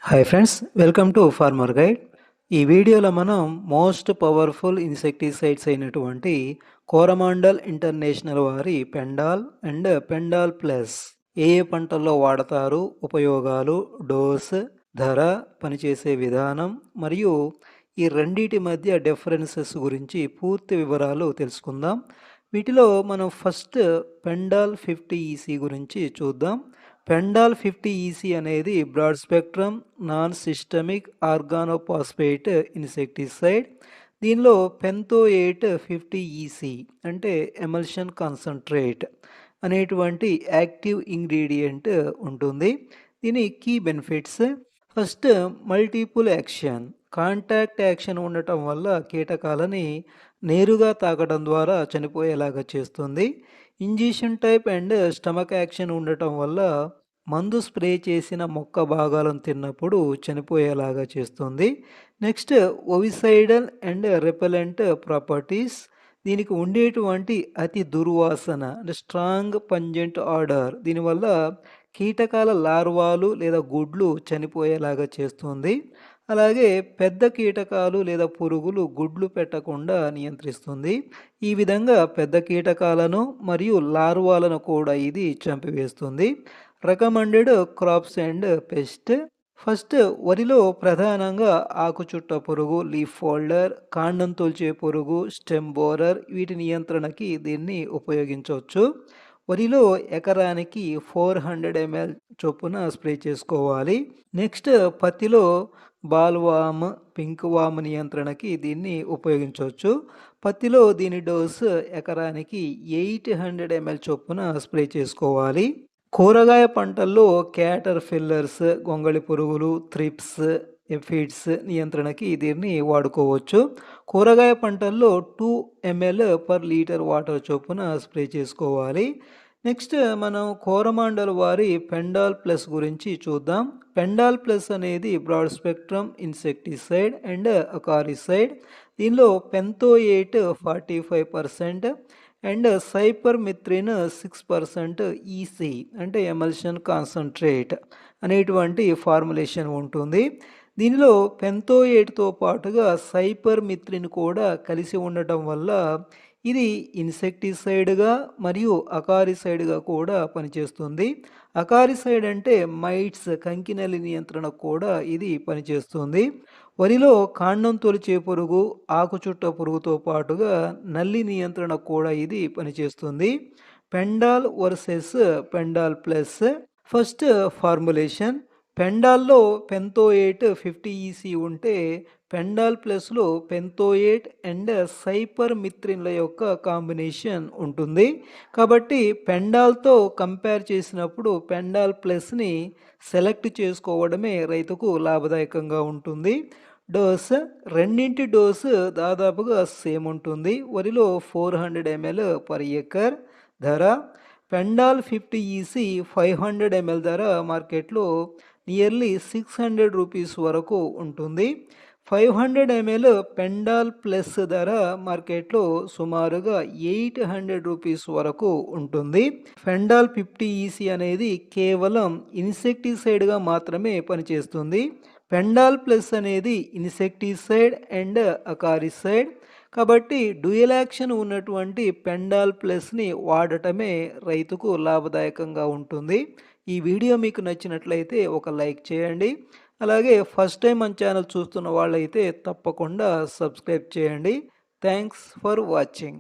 Hi friends, welcome to farmer guide. ఈ వీడియోలో మనం మోస్ట్ పవర్ఫుల్ ఇన్సెక్టిసైడ్స్ అయినటువంటి కోరమాండల్ ఇంటర్నేషనల్ వారి పెండాల్ అండ్ పెండాల్ ప్లస్ ఏ ఏ పంటల్లో వాడతారు, ఉపయోగాలు, డోస్, ధర, పనిచేసే విధానం మరియు ఈ రెండిటి మధ్య డిఫరెన్సెస్ గురించి పూర్తి వివరాలు తెలుసుకుందాం. వీటిలో మనం ఫస్ట్ పెండాల్ 50 EC గురించి చూద్దాం. పెండాల్ 50 EC అనేది broad spectrum non systemic organophosphate insecticide. దీనిలో పెంతోయేట్ 50 EC అంటే ఎమల్షన్ కాన్సంట్రేట్ అనేటువంటి యాక్టివ్ ఇంగ్రీడియంట్ ఉంటుంది. దీని key benefits: first, multiple action. Contact action ఉండటం వల్ల కీటకాలని నేరుగా తాకడం ద్వారా చనిపోయేలాగా చేస్తుంది. Injection type and stomach action ఉండటం వల్ల మందు స్ప్రే చేసిన మొక్క భాగాలను తిన్నప్పుడు చనిపోయేలాగా చేస్తుంది. Next, ovicidal and repellent properties. దీనికి ఉండేటువంటి అతి దుర్వాసన అంటే స్ట్రాంగ్ పంజెంట్ ఆర్డర్, దీనివల్ల కీటకాల లార్వాలు లేదా గుడ్లు చనిపోయేలాగా చేస్తుంది. అలాగే పెద్ద కీటకాలు లేదా పురుగులు గుడ్లు పెట్టకుండా నియంత్రిస్తుంది. ఈ విధంగా పెద్ద కీటకాలను మరియు లార్వాలను కూడా ఇది చంపివేస్తుంది. Recommended crops and pest. First, వరిలో ప్రధానంగా ఆకుచుట్ట పురుగు, లీఫ్ ఫోల్డర్, కాండం తొలిచే పురుగు, స్టెమ్ బోరర్, వీటి నియంత్రణకి దీన్ని ఉపయోగించవచ్చు. వరిలో ఎకరానికి 400 ml చొప్పున స్ప్రే చేసుకోవాలి. నెక్స్ట్, పత్తిలో బాల్వామ్, పింక్ వామ్ నియంత్రణకి దీన్ని ఉపయోగించవచ్చు. పత్తిలో దీని డోసు ఎకరానికి 800 ml చొప్పున స్ప్రే చేసుకోవాలి. కూరగాయ పంటల్లో క్యాటర్ ఫిల్లర్స్, గొంగళి పురుగులు, థ్రిప్స్, ఎఫిడ్స్ నియంత్రణకి దీన్ని వాడుకోవచ్చు. కూరగాయ పంటల్లో 2 ml per litre water spray స్ప్రే చేసుకోవాలి. నెక్స్ట్, మనం కోరమాండల్ వారి పెండాల్ ప్లస్ గురించి చూద్దాం. పెండాల్ ప్లస్ అనేది broad spectrum insecticide and acaricide. దీనిలో పెంతోయేట్ 45% అండ్ సైపర్మిత్రిన్ 6% ఈసీ అంటే ఎమల్షన్ కాన్సంట్రేట్ అనేటువంటి ఫార్ములేషన్ ఉంటుంది. దీనిలో పెంతోయేట్తో పాటుగా సైపర్మిత్రిన్ కూడా కలిసి ఉండటం వల్ల ఇది ఇన్సెక్టిసైడ్గా మరియు అకారిసైడ్గా కూడా పనిచేస్తుంది. అకారిసైడ్ అంటే మైట్స్, కంకినెల్లి నియంత్రణ కూడా ఇది పనిచేస్తుంది. వరిలో కాండం తొలిచే పురుగు, ఆకుచుట్ట పురుగుతో పాటుగా నల్లి నియంత్రణ కూడా ఇది పనిచేస్తుంది. Pendal versus Pendal plus. First, formulation. పెండాల్లో పెంతోయేట్ 50 EC ఉంటే పెండాల్ ప్లస్లో పెంతోయేట్ అండ్ సైపర్మిత్రిన్ల యొక్క కాంబినేషన్ ఉంటుంది. కాబట్టి పెండాల్తో కంపేర్ చేసినప్పుడు పెండాల్ ప్లస్ని సెలెక్ట్ చేసుకోవడమే రైతుకు లాభదాయకంగా ఉంటుంది. డోస్, రెండింటి డోసు దాదాపుగా సేమ్ ఉంటుంది. వరిలో 400 ml per acre. ధర, పెండాల్ 50 EC 500 ml ధర మార్కెట్లో నియర్లీ 600 రూపీస్ వరకు ఉంటుంది. 500 ml పెండాల్ ప్లస్ ధర మార్కెట్లో సుమారుగా 800 రూపీస్ వరకు ఉంటుంది. పెండాల్ 50 EC అనేది కేవలం ఇన్సెక్టిసైడ్గా మాత్రమే పనిచేస్తుంది. పెండాల్ ప్లస్ అనేది ఇన్సెక్టిసైడ్ అండ్ అకారిసైడ్. కాబట్టి డ్యూయల్ యాక్షన్ ఉన్నటువంటి పెండాల్ ప్లస్ని వాడటమే రైతుకు లాభదాయకంగా ఉంటుంది. ఈ వీడియో మీకు నచ్చినట్లయితే ఒక లైక్ చేయండి. అలాగే ఫస్ట్ టైం మన ఛానల్ చూస్తున్న వాళ్ళైతే తప్పకుండా సబ్స్క్రైబ్ చేయండి. Thanks for watching.